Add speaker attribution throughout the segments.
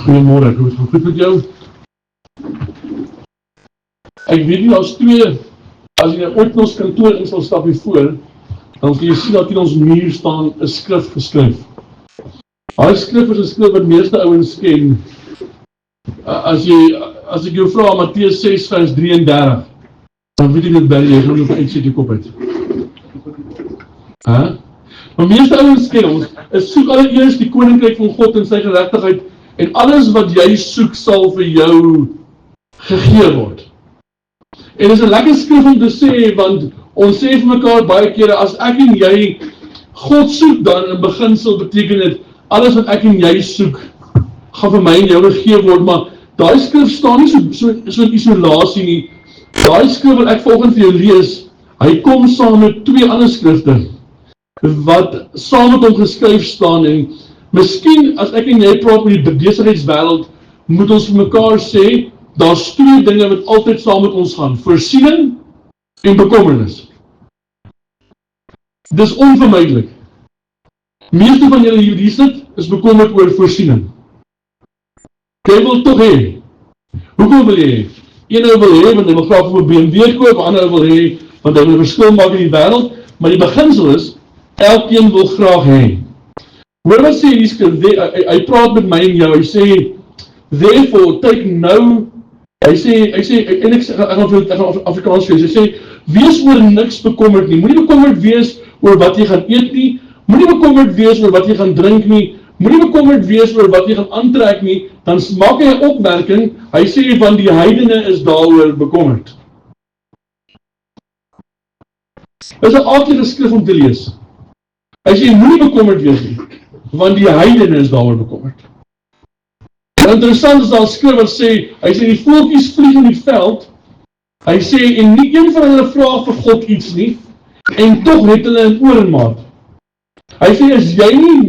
Speaker 1: Goeiemôre, hoe gaan goed met jou? Ek weet nie, as jy ooit in ons kantoor in sal stap hier voor, dan kan jy sien dat in ons muur staan 'n skrif geskryf. Daai skrif is 'n skrif wat meeste ouens ken. As ek jou vra, Matteus 6 vers 33, dan weet jy dit baie, jy gaan nog uitsit die kop uit. Maar meeste ouens ken ons, soek allereers die koninkryk van God en sy geregtigheid, en alles wat jy soek sal vir jou gegee word. En dit is 'n lekker skrif om te sê, want ons sê vir mekaar baie kere, as ek en jy God soek, dan in beginsel beteken dit, alles wat ek en jy soek, gaan vir my en jou gegee word, maar daai skrif staan nie so in isolasie nie. Daai skrif wat ek volgende vir jou lees, hy kom saam met 2 ander skrifte, wat saam met hom geskryf staan, en miskien, as ek en jy praat met die besigheidswêreld, moet ons vir mekaar sê, daar's 2 dinge wat altyd saam met ons gaan, voorsiening en bekommernis. Dis onvermydelik. Meeste van julle hier sit, is bekommerd oor voorsiening. Jy wil tog hê. Hoekom wil jy hê? Een ou wil hê, want hy wil graag vir 'n BMW koop, ander wil hê, want hy wil 'n verskil maak in die wêreld, maar die beginsel is, elkeen wil graag hê. Hoor wat sê die skrif, hy praat met my en jou, hy sê, therefore, take no, hy sê, en ek gaan Afrikaans wees, hy sê, wees oor niks bekommerd nie, moenie bekommerd wees oor wat jy gaan eet nie, moenie bekommerd wees oor wat jy gaan drink nie, moenie bekommerd wees oor wat jy gaan aantrek nie, dan maak hy 'n opmerking, hy sê, want die heidene is daaroor bekommerd. Dit is 'n aardige skrif om te lees. Hy sê, moenie bekommerd wees nie, want die heidene is daaroor bekommerd. En interessant is daar 'n skrif wat sê, hy sê, die voeltjies vlieg in die veld, hy sê, en nie een van hulle vra vir God iets nie, en tog het hulle in oormaat. Hy sê, is jy nie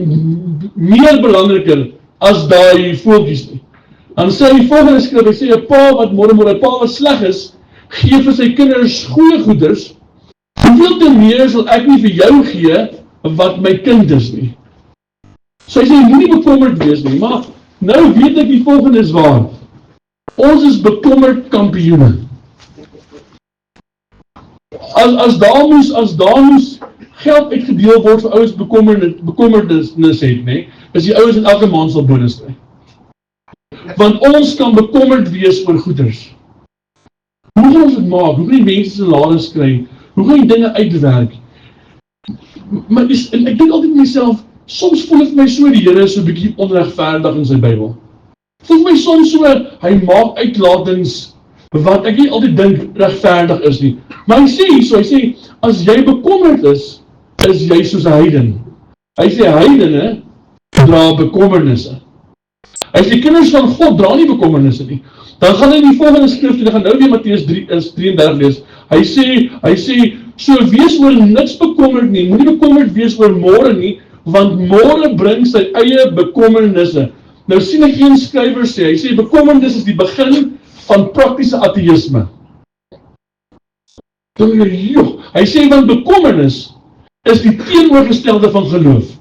Speaker 1: meer belangriker as daai voeltjies nie? Dan sê hy die volgende skrif, hy sê, 'n pa wat môre 'n pa wat sleg is, gee vir sy kinders goeie goeders, hoeveel te meer sal ek nie vir jou gee, wat my kind is nie. So hy sê, moenie bekommerd wees nie, maar nou weet ek die volgende is waar. Ons is bekommerd kampioene. As daar moes geld uitgedeel word vir ouens bekommernis het, nee, is die ouens in elke maand sal bonus kry. Want ons kan bekommerd wees oor goeders. Hoe gaan ons dit maak? Hoe gaan die mense salaris kry? Hoe gaan die dinge uitwerk? Maar en ek dink altyd met myself, soms voel het my so, die Here is so 'n bietjie onregverdig in sy Bybel. Voel my soms so, hy maak uitlatings, wat ek nie altyd dink regverdig is nie. Maar hy sê, as jy bekommerd is jy soos 'n heiden. Hy sê, heidene dra bekommernisse. Hy sê, kinders van God dra nie bekommernisse nie. Dan gaan hy die volgende skrif, en ek gaan nou weer Matteus 33 lees. Hy sê, so wees oor niks bekommerd nie, moenie bekommerd wees oor môre nie, want môre bring sy eie bekommernisse. Nou sien ek een skrywer sê, hy sê, bekommernis is die begin van praktiese ateïsme. Hy sê, want bekommernis is die teenoorgestelde van geloof.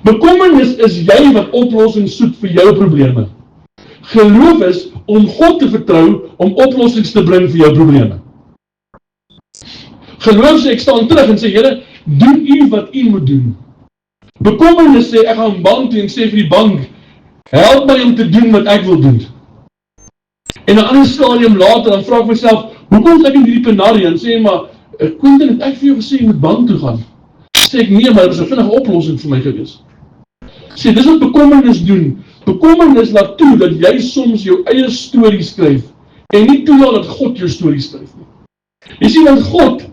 Speaker 1: Bekommernis is jy wat oplossings soek vir jou probleme. Geloof is om God te vertrou om oplossings te bring vir jou probleme. Geloof sê, ek staan terug en sê, Here, doen u wat u moet doen. Bekommernis sê, ek gaan bank toe en sê vir die bank, help my om te doen wat ek wil doen. En 'n ander stadium later, dan vra ek myself, hoekom is ek in hierdie penarie? En sê, maar, Quentin, het ek vir jou gesê, jy moet bank toe gaan? Sê ek, nee, maar dit is 'n vinnige oplossing vir my gewees. Sê, dis wat bekommernis doen. Bekommernis laat toe, dat jy soms jou eie storie skryf, en nie toelaat dat God jou storie skryf nie. Jy sien, want God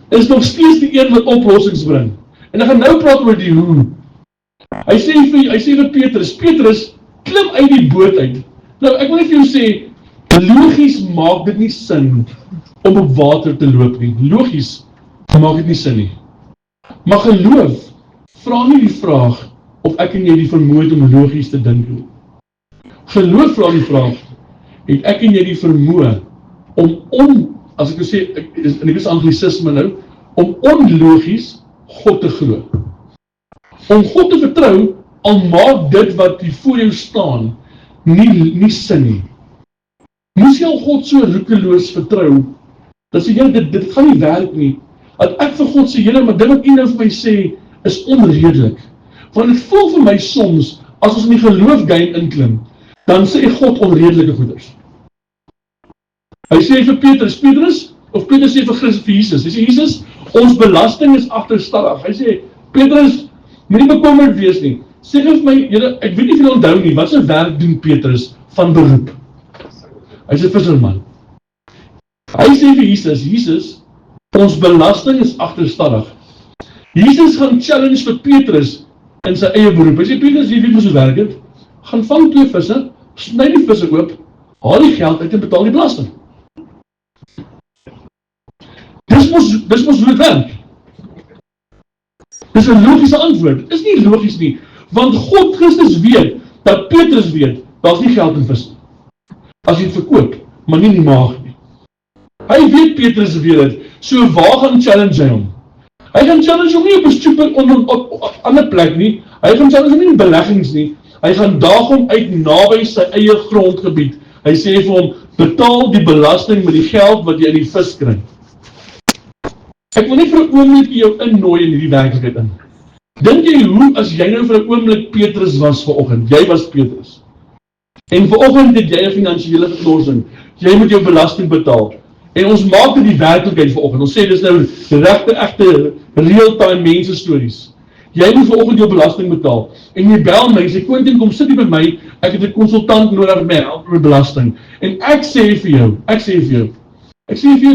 Speaker 1: is nog steeds die een wat oplossings bring. En ek gaan nou praat oor die hoe. Hy sê vir Petrus, klim uit die boot uit. Nou, ek wil net vir jou sê, logies maak dit nie sin om op water te loop nie. Logies maak dit nie sin nie. Maar geloof, vra nie die vraag, of ek en jy die vermoë het om logies te dink nie. Geloof vra die vraag, het ek en jy die vermoë om as ek sê, en ek is anglisisme nou, om onlogies God te glo. Om God te vertrou, al maak dit wat die voor jou staan, nie sin nie. Moes jy al God so roekeloos vertrou, dat sê, Here, dit gaan nie werk nie, dat ek vir God sê, Here, maar dit wat U nou vir my sê, is onredelik. Want het voel vir my soms, as ons in die geloofgein inklim, dan sê God onredelike goeders. Hy sê vir Petrus, of Petrus sê vir Jesus, hy sê, Jesus, ons belasting is agterstallig. Hy sê, Petrus, moenie bekommerd wees nie. Sê vir my, Here, ek weet nie of jy onthou nie, wat se werk doen Petrus van beroep? Hy sê visserman. Hy sê vir Jesus, ons belasting is agterstallig. Jesus gaan challenge vir Petrus in sy eie beroep. Hy sê, Petrus, jy weet hoe so werk het? Gaan vang 2 visse, sny die visse oop, haal die geld uit en betaal die belasting. Dis mos hoe het werk. Dis 'n logiese antwoord. Is nie logies nie, want God Christus weet, dat Petrus weet, daar's nie geld in vis nie. As jy het verkoop, maar nie in die maag nie. Hy weet Petrus weet dit, so waar gaan challenge hy hom? Hy gaan challenge hom nie op 'n stupid op ander plek nie, hy gaan challenge hom nie in beleggings nie, hy gaan daag hom uit naby sy eie grondgebied. Hy sê vir hom, betaal die belasting met die geld wat jy in die vis kry. Ek wil nie vir 'n oomblik jou innooi in hierdie werklikheid in. Dink jy hoe as jy nou vir 'n oomblik Petrus was vanoggend, jy was Petrus. En vanoggend het jy 'n finansiële verlossing, jy moet jou belasting betaal. En ons maak dit die werklikheid vanoggend. Ons sê dis nou regte egte real-time mense stories. Jy moet vanoggend jou belasting betaal. En jy bel my, sê Quentin, kom sit hier by my, ek het 'n konsultant nodig met my help met belasting. En ek sê vir jou,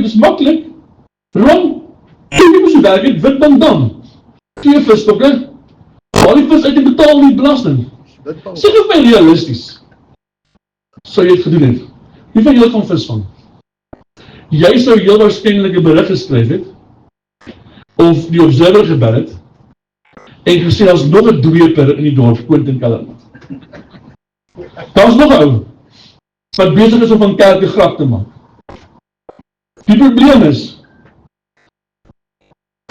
Speaker 1: dis maklik. Ron, jy moet so werk, het wit bandam. 2 visstokke, haal die vis uit en betaal die belasting. Sê vir my realisties. Sou jy het gedoen het? Wie van julle gaan vis vang? Jy sou heel waarskynlik 'n berig geskryf het, of die Observer gebel het, en gesê, daar's nog 'n dweper in die dorp, Quentin Kellerman. Daar's nog 'n ou, wat besig is om van kerk 'n grap te maak. Die probleem is,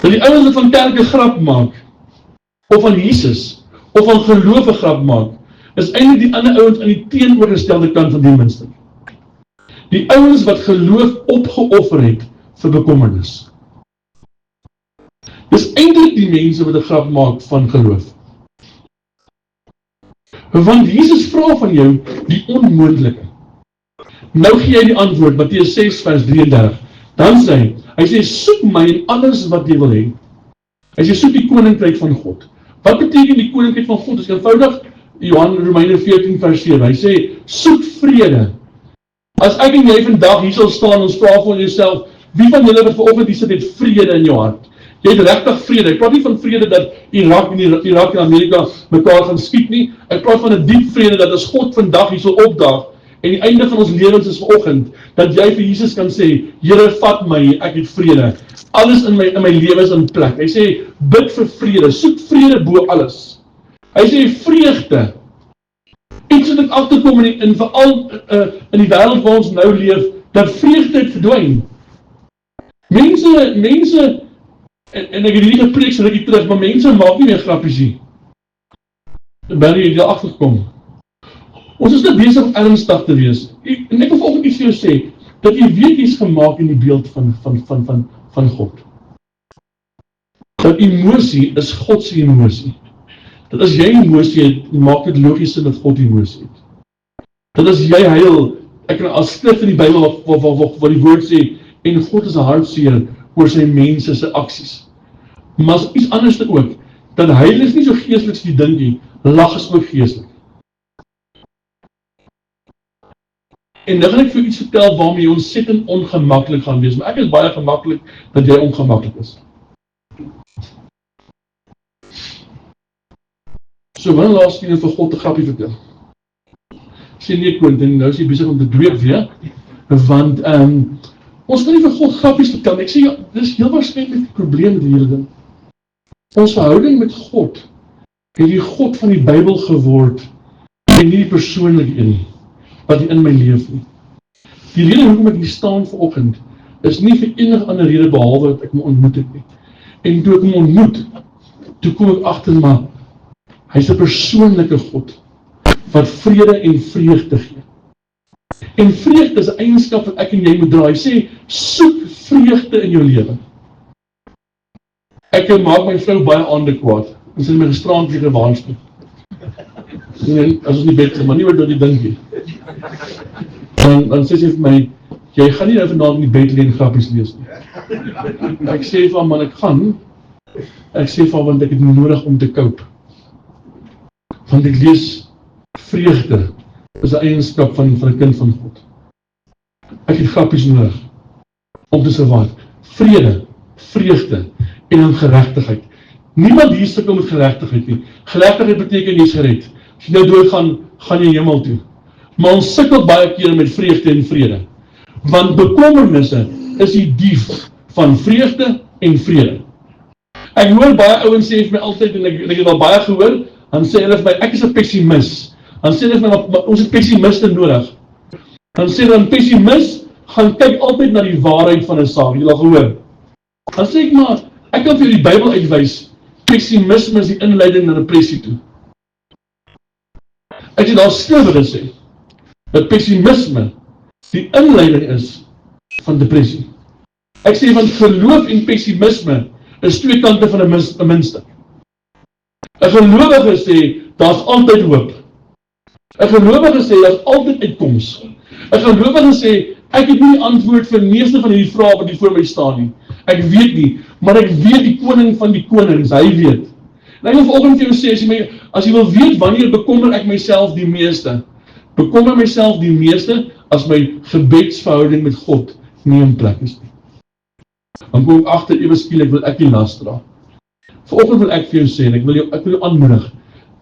Speaker 1: dat die ouens wat van kerk 'n grap maak, of van Jesus, of van geloof 'n grap maak, is eintlik die ander ouens aan die teenoorgestelde kant van die minste. Die ouens wat geloof opgeoffer het vir bekommernis. Dis eintlik die mense wat 'n grap maak van geloof. Want Jesus vra van jou die onmoontlike. Nou gee hy die antwoord, Matteus 6 vers 33. Dan sê hy sê, soek my in alles wat jy wil hê. Hy sê, soek die koninkryk van God. Wat beteken die koninkryk van God? Dis eenvoudig, Romeine 14 vers 7. Hy sê, soek vrede. As ek en jy vandag hier sal staan, ons vra vir jouself, wie van julle wat vanoggend hier sit, het vrede in jou hart? Jy het regtig vrede. Ek praat nie van vrede dat Irak en Amerika mekaar gaan skiet nie. Ek praat van 'n diep vrede dat as God vandag hier sal opdaag, en die einde van ons lewens is vanoggend, dat jy vir Jesus kan sê, Here, vat my, ek het vrede. Alles in my lewe is in plek. Hy sê, bid vir vrede, soek vrede bo alles. Hy sê, vreugde. Iets wat ek agterkom in veral in die wêreld waar ons nou leef, dat vreugde het verdwyn. Mense, en ek het hierdie gepreek so rukkie terug, maar mense maak nie meer grappies nie. Ben jy daar agtergekom? Ons is net besig om ernstig te wees. En ek wil vanoggend iets vir jou sê, dat jy weet jy is gemaak in die beeld van God. Dat emosie is God se emosie. Dat as jy emosie het, maak dit logies sin dat God emosie het. Dat as jy huil, ek kan as skrif in die Bybel waar die woord sê, en God is hartseer oor sy mense se aksies. Maar as iets anders ook, dat huil is nie so geestelik as jy dink nie, lag is ook geestelik. En nou gaan ek vir iets vertel waarmee jy ontsettend ongemaklik gaan wees, maar ek is baie gemaklik dat jy ongemaklik is. So, wanneer laas keer vir God 'n grappie vertel? Sê nee, Quentin, nou is jy besig om te dweep weer, want ons kan nie vir God grappies vertel. Ek sê, ja, dit is heel waarskynlik die probleem met die hele ding. Ons verhouding met God het die God van die Bybel geword en nie die persoonlike een wat hy in my leef nie. Die rede hoekom ek hier staan vanoggend is nie vir enige ander rede behalwe dat ek hom ontmoet het nie. En toe ek hom ontmoet, toe kom ek agter maar Hy is 'n persoonlike God, wat vrede en vreugde gee. En vreugde is 'n eienskap wat ek en jy moet dra. Hy sê, soek vreugde in jou lewe. Ek maak my vrou baie aande kwaad, en sy het my gisterand weer gewaarsku. En as ons nie bed, maar nie wat jy dink nie. Dan sê sy vir my, jy gaan nie nou vanavond in die bed lê en grappies lees nie. Ek sê vir haar, man, ek gaan. Ek sê vir haar, want ek het nodig om te cope. Want ek lees vreugde, is 'n eienskap van 'n kind van God. Ek het grappies nodig om te survive. Vrede, vreugde en dan geregtigheid. Niemand hier sukkel met geregtigheid nie. Geregtigheid beteken jy is gered. As jy nou doodgaan, gaan jy hemel toe. Maar ons sukkel baie kere met vreugde en vrede. Want bekommernisse is die dief van vreugde en vrede. Ek hoor baie ouens sê vir my altyd, en ek het al baie gehoor, dan sê hulle vir my, ek is 'n pessimis. Dan sê hulle vir my, ons het pessimiste nodig. Dan sê hulle, 'n pessimis gaan kyk altyd na die waarheid van 'n saak. Jy al gehoor. Dan sê ek maar, ek kan vir jou die Bybel uitwys, pessimisme is die inleiding na depressie toe. Ek sê daar skriwe gesê, dat pessimisme die inleiding is van depressie. Ek sê, want geloof en pessimisme is twee kante van 'n muntstuk. 'n gelowige sê, daar's altyd hoop. 'n gelowige sê, daar's altyd uitkoms. 'n gelowige sê, ek het nie die antwoord vir meeste van hierdie vrae wat hier voor my staan nie. Ek weet nie, maar ek weet die koning van die konings, hy weet. En ek wil vanoggend vir jou sê, as jy wil weet wanneer bekommer ek myself die meeste, bekommer myself die meeste as my gebedsverhouding met God nie in plek is nie. Dan kom ek agter, ewe skielik wil ek die las dra. Vanoggend wil ek vir jou sê, en ek wil jou aanmoedig,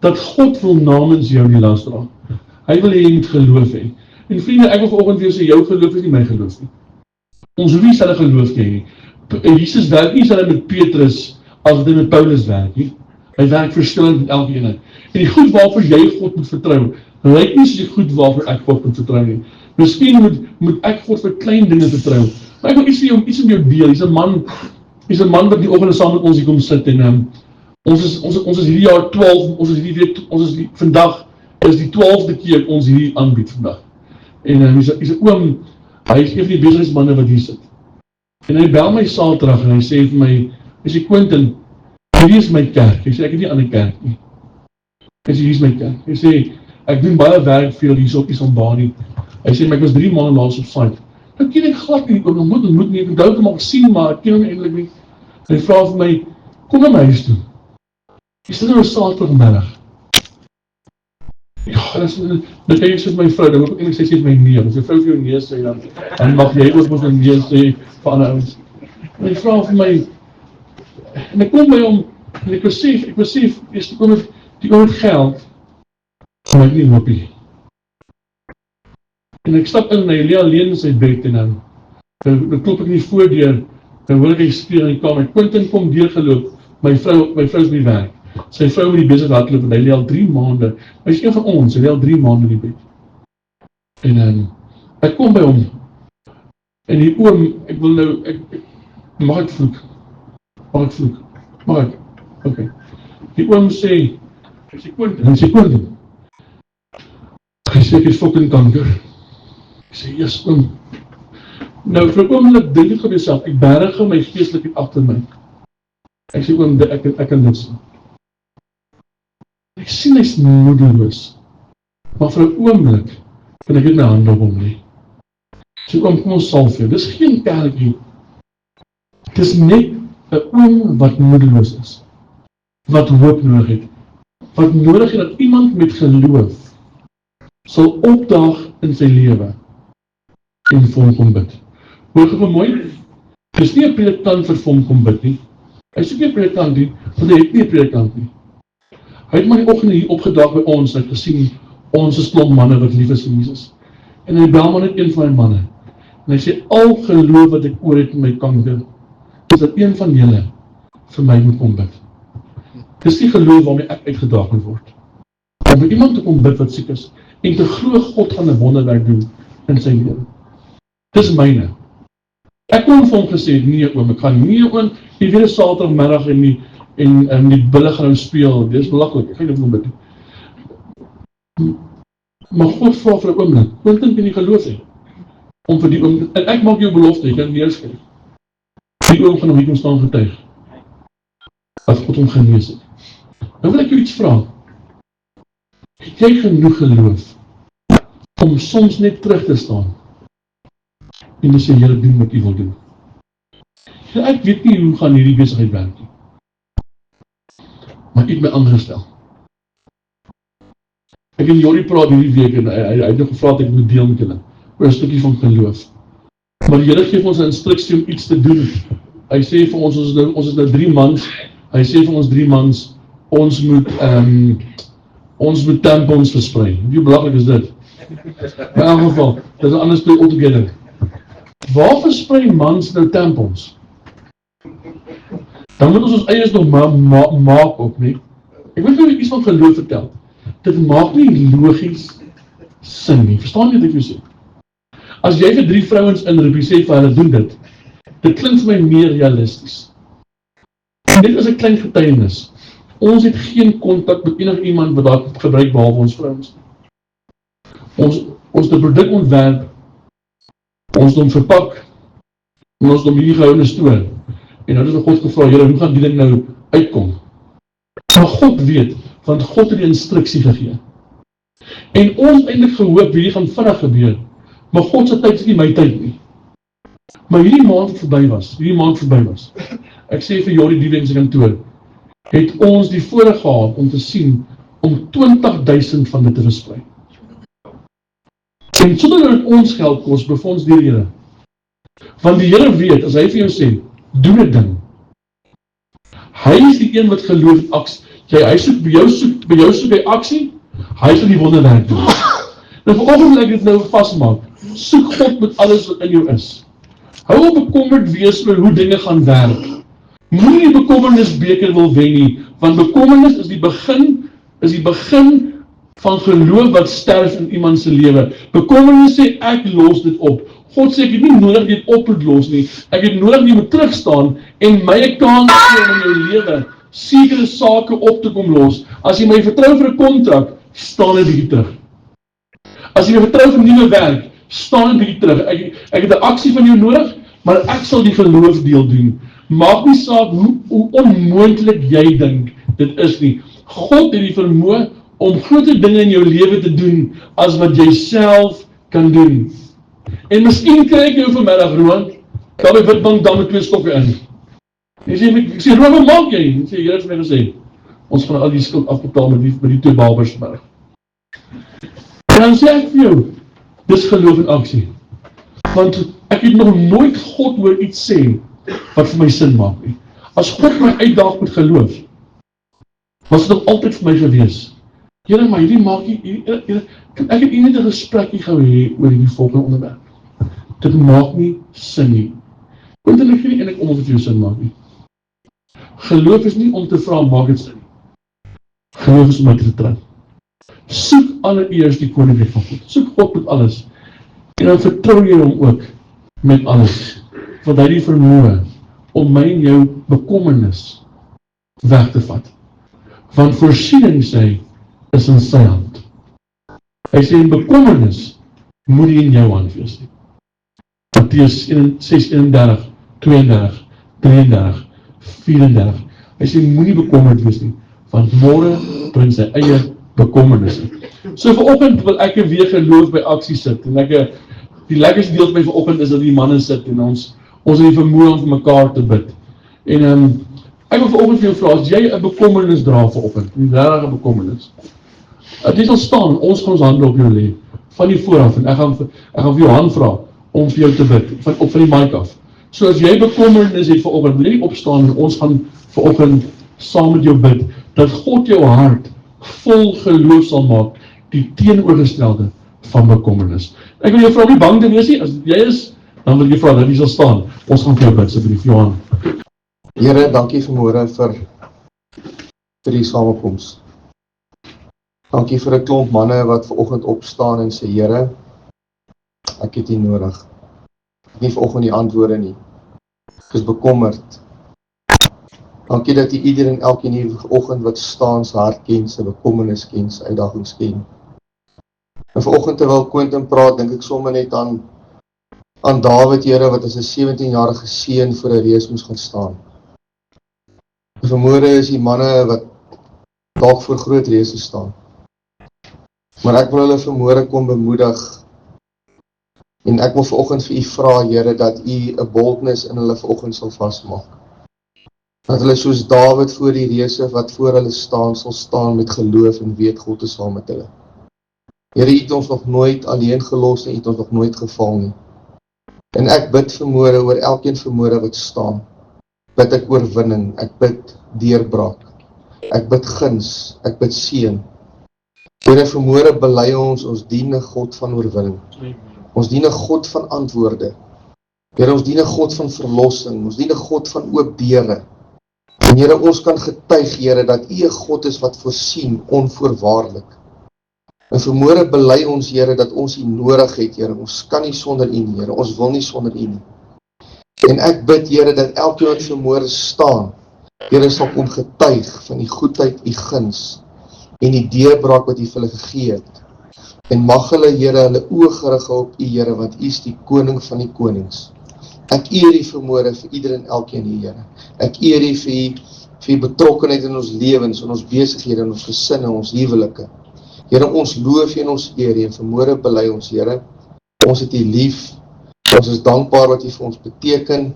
Speaker 1: dat God wil namens jou die las dra. Hy wil hê jy moet geloof hê. En vriende, ek wil vanoggend vir jou sê, jou geloof is nie my geloof nie. Ons hoef nie sy geloof te hê nie. Jesus werk nie sy met Petrus, as wat hy met Paulus werk nie. Hy werk verskillend met elkeen. En die goed waarvoor jy God moet vertrou, lyk nie soos die goed waarvoor ek God moet vertrou nie. Miskien moet ek God vir klein dinge vertrou. Maar ek wil iets om jou deel. Hy's 'n man wat die oggend saam met ons hier kom sit en ons is hierdie jaar 12, vandag is die 12de keer ons hierdie aanbied vandag. En hy's 'n oom, hy is een van die besigheidsmanne wat hier sit. En hy bel my Saterdag en hy sê vir my, hy sê, Quentin, hierdie is my kerk. Hy sê, ek het nie 'n ander kerk nie. Hy sê, hier is my kerk. Hy sê, ek doen baie werk vir julle hier op Isambani. Hy sê, maar ek was 3 maande laas op site. Nou ken ek glad nie, ek ontmoet nie, ek onthou hom al gesien, maar ek ken hom eintlik nie. Hy vra vir my, kom na my huis toe. Is dit nou 'n Saterdagmiddag? Ja, dan kyk ek so met my vrou, dan moet ek eintlik sê, sy het my nee, as jou vrou vir jou nee sê, dan mag jy ook mos nee sê vir ander ouens. En hy vra vir my, en ek kom by hom, en ek besef, die oom het geld, maar ek nie hoopie. En ek stap in, en hy lê alleen in sy bed, en dan klop ek in die voordeur, dan hoor ek hy speel in die kamer, Quentin kom deurgeloop, my vrou is by die werk, sy vrou met die bezig hardloop, en hy lê al 3 maande, hy is een van ons, hy lê al 3 maande in die bed. En ek kom by hom, en die oom, ek wil nou, mag ek vloek? Mag ek? Ok. Die oom sê, hy sê Quentin, hy sê, ek is fucking kanker. Ek sê, yes, oom. Nou, vir 'n oomblik dink ek op jouself, ek berg my geestelikheid agter my. Ek sê, oom, ek kan dit sien. Ek sien hy's moedeloos. Maar vir 'n oomblik, kan ek dit my hande op hom lê. Ek sê, oom, kom ons salf jou. Dis geen kerkie. Dis net 'n oom wat moedeloos is. Wat hoop nodig het. Wat nodig het dat iemand met geloof sal opdaag in sy lewe en vir hom kom bid. Hoor gou mooi, dis nie 'n predikant vir hom kom bid nie. Hy is ook nie 'n predikant nie, want hy het nie 'n predikant nie. Hy het maar die oggend hier opgedaag by ons, hy het gesien, ons is klomp manne wat lief is vir Jesus. En hy bel maar net een van die manne. En hy sê, al geloof wat ek oor het in my kanker, is dat een van julle vir my moet kom bid. Dis die geloof waarmee ek uitgedaag moet word. Om vir iemand te kom bid wat siek is, en te glo God gaan 'n wonderwerk doen in sy lewe. Dis myne. Ek kon vir hom gesê, nee oom, ek gaan nie oom, jy weet 'n Saterdagmiddag en en die bulle gaan nou speel, dit is belaglik, ek gaan nie dit bid nie. Maar God vra vir 'n oomblik, Quentin, kan jy geloof hê? Om vir die oomblik, en ek maak jou belofte, jy kan neerskryf. Die oom gaan om hier kom staan getuig, dat God hom genees het. Nou wil ek jou iets vra. Het jy genoeg geloof om soms net terug te staan en te sê, Here, doen wat U wil doen? Ja, ek weet nie hoe gaan hierdie besigheid werk nie, maar U het my aangestel. Ek en Jorrie praat hierdie week en hy het nog gevra dat ek moet deel met julle oor 'n stukkie van geloof. Maar die Here gee vir ons 'n instruksie om iets te doen. Hy sê vir ons, ons is nou 3 mans, hy sê vir ons 3 mans, ons moet tampons versprei. Hoe belaglik is dit? In elk geval, dit is 'n ander storie altogether. Waar versprei mans nou tampons? Dan moet ons eiers nog maak ook, nie? Ek wil vir julle iets van geloof vertel. Dit maak nie logies sin nie. Verstaan jy wat ek wil sê? As jy vir 3 vrouens inroep, jy sê vir hulle doen dit. Dit klink vir my meer realisties. En dit is 'n klein getuienis. Ons het geen kontak met enige iemand wat daar gebruik behalwe ons vrouens. Ons het 'n produk ontwerp, ons het hom verpak, en ons het hom hier gehou in 'n stoor. En nou het ons God gevra, Here, hoe gaan die ding nou uitkom? Maar God weet, want God het die instruksie gegee. En ons eintlik gehoop, hierdie gaan vinnig gebeur, maar God se tyd is nie my tyd nie. Maar hierdie maand verby was, ek sê vir Jorrie die week in sy kantoor, het ons die voorreg gehad om te sien, om 20.000 van dit te versprei. En sonder dat het ons geld kost, befonds die Here. Want die Here weet, as hy vir jou sê, doen 'n ding. Hy is die een wat geloof in aksie. Hy soek by jou soek hy aksie, hy sal die wonderwerk doen. Nou vanoggend wil ek dit nou vasmaak. Soek God met alles wat in jou is. Hou op bekommerd wees oor hoe dinge gaan werk. Moenie die bekommernisbeker wil wen nie, want bekommernis is die begin van geloof wat sterf in iemand se lewe. Bekommernis sê ek los dit op. God sê ek het nie nodig dit op te los nie. Ek het nodig jy moet terugstaan en my 'n kans gee om in jou lewe sekere sake op te kom los. As jy my vertrou vir 'n kontrak, staan net bietjie terug. As jy my vertrou vir nuwe werk, staan net bietjie terug. Ek het 'n aksie van jou nodig, maar ek sal die geloofsdeel doen. Maak nie saak hoe onmoontlik jy dink dit is nie. God het die vermoë om groter dinge in jou lewe te doen as wat jy self kan doen. En miskien kry ek jou vanmiddag, Roan, daar by Witbank dan met 2 stokke in. Ek sê, Roan, wat maak jy? Ek sê, Here het vir my gesê, ons gaan al die skuld afbetaal met die 2 babers vanmiddag. En dan sê ek vir jou, dis geloof in aksie. Want ek het nog nooit God hoor iets sê wat vir my sin maak nie. As God my uitdaag met geloof, was dit nog altyd vir my gewees. Here, maar hierdie maak nie, ek het net 'n gesprekkie gehou oor hierdie volgende onderwerp. Dit maak nie sin nie. Want ek gee nie eintlik om of dit jou sin maak nie. Geloof is nie om te vra, maak dit sin nie. Geloof is om uit te vertrou. Soek allereers die koninkryk van God. Soek God met alles. En dan vertrou jy hom ook met alles. Want hy het die vermoë om my en jou bekommernis weg te vat. Want voorsiening sê is in sy hand. Hy sê in bekommernis moet hy in jou hand wees. Matteus 6:31, 32, 33, 34. Hy sê moenie bekommerd wees nie, want môre bring sy eie bekommernisse. So vanoggend wil ek weer geloof by aksie sit en die lekkerste deel van my vanoggend is dat die manne sit en ons het die vermoë om vir mekaar te bid. En ek wil vanoggend vir jou vra, as jy 'n bekommernis dra vanoggend, 'n regte bekommernis. Dit sal staan, ons gaan ons hande op jou lê van die vooraf en ek gaan vir jou hand vra om vir jou te bid van die mic af. So as jy bekommernis het vanoggend, wil jy opstaan en ons gaan vanoggend saam met jou bid dat God jou hart vol geloof sal maak, die teenoorgestelde van bekommernis. Ek wil jou vra om nie bang te wees nie, as jy is, dan wil jy vra dat jy sal staan. Ons gaan vir jou bid, asseblief, Johan.
Speaker 2: Here, dankie vanmôre vir die samekoms. Dankie vir 'n klomp manne wat vanoggend opstaan en sê, Here, ek het U nodig. Ek het nie vanoggend die antwoorde nie. Ek is bekommerd. Dankie dat U ieder en elkeen hier vanoggend wat staan, sy hart ken, sy bekommernis ken, sy uitdagings ken. En vanoggend terwyl Quentin praat, dink ek sommer net aan Dawid, Here, wat as 'n 17-jarige seun voor 'n reus moes gaan staan. En vermoere is die manne wat dalk voor groot reuse staan. Maar ek wil hulle vermoere kom bemoedig. En ek wil vanoggend vir U vra, Here, dat U 'n boldness in hulle vanoggend sal vasmaak. Dat hulle soos Dawid voor die reuse wat voor hulle staan, sal staan met geloof en weet God is saam met hulle. Here, U het ons nog nooit alleen gelos en U het ons nog nooit geval nie. En ek bid vermoere oor elkeen vermoere wat staan. Bid ek oorwinning, ek bid deurbraak. Ek bid guns, ek bid seën. Here, vermoere bely ons dien 'n God van oorwinning. Ons dien 'n God van antwoorde. Here, ons dien 'n God van verlossing, ons dien 'n God van oop deure. En Here, ons kan getuig, Here, dat U 'n God is wat voorsien, onvoorwaardelik. En vermoere bely ons, Here, dat ons U nodig het, Here. Ons kan nie sonder U nie, Here. Ons wil nie sonder U nie. En ek bid, Here, dat elkeen wat vermoere staan, Here, sal kom getuig van die goedheid, U guns en die deurbraak wat U vir hulle gegee het. En mag hulle, Here, hulle oë gerig hou op U, Here, want U is die koning van die konings. Ek eer U vermoere vir ieder en elkeen hier, Here. Ek eer U vir U betrokkenheid in ons lewens, in ons besighede, in ons gesinne, ons huwelike. Here, ons loof U en ons eer U en vermoere bely ons, Here. Ons het U lief. Ons is dankbaar wat U vir ons beteken.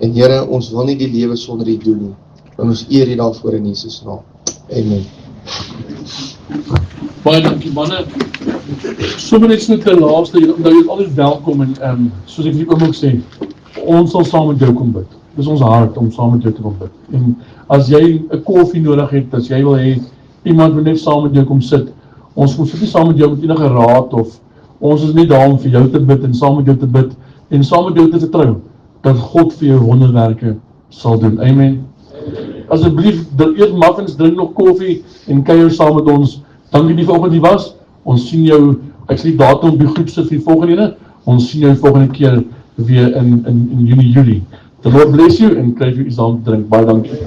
Speaker 2: En Here, ons wil nie die lewe sonder U doen nie. En ons eer U daarvoor in Jesus naam. Amen.
Speaker 1: Baie dankie manne. Sommer net so ter laaste, nou jy is altyd welkom en soos ek die oom ook sê, ons sal saam met jou kom bid. Dis ons hart om saam met jou te kom bid. En as jy 'n koffie nodig het, as jy wil hê iemand wil net saam met jou kom sit, ons kom sit nie saam met jou met enige raad of ons is nie daar om vir jou te bid en saam met jou te bid en saam met jou te vertrou dat God vir jou wonderwerke sal doen. Amen. Asseblief, eet muffins, drink nog koffie en kuier saam met ons. Dankie die vanoggend die was. Ons sien jou, ek sê die datum op die groep sit vir die volgende ene. Ons sien jou volgende keer weer in Junie. The Lord bless you en kry vir iets aan te drink. Baie dankie.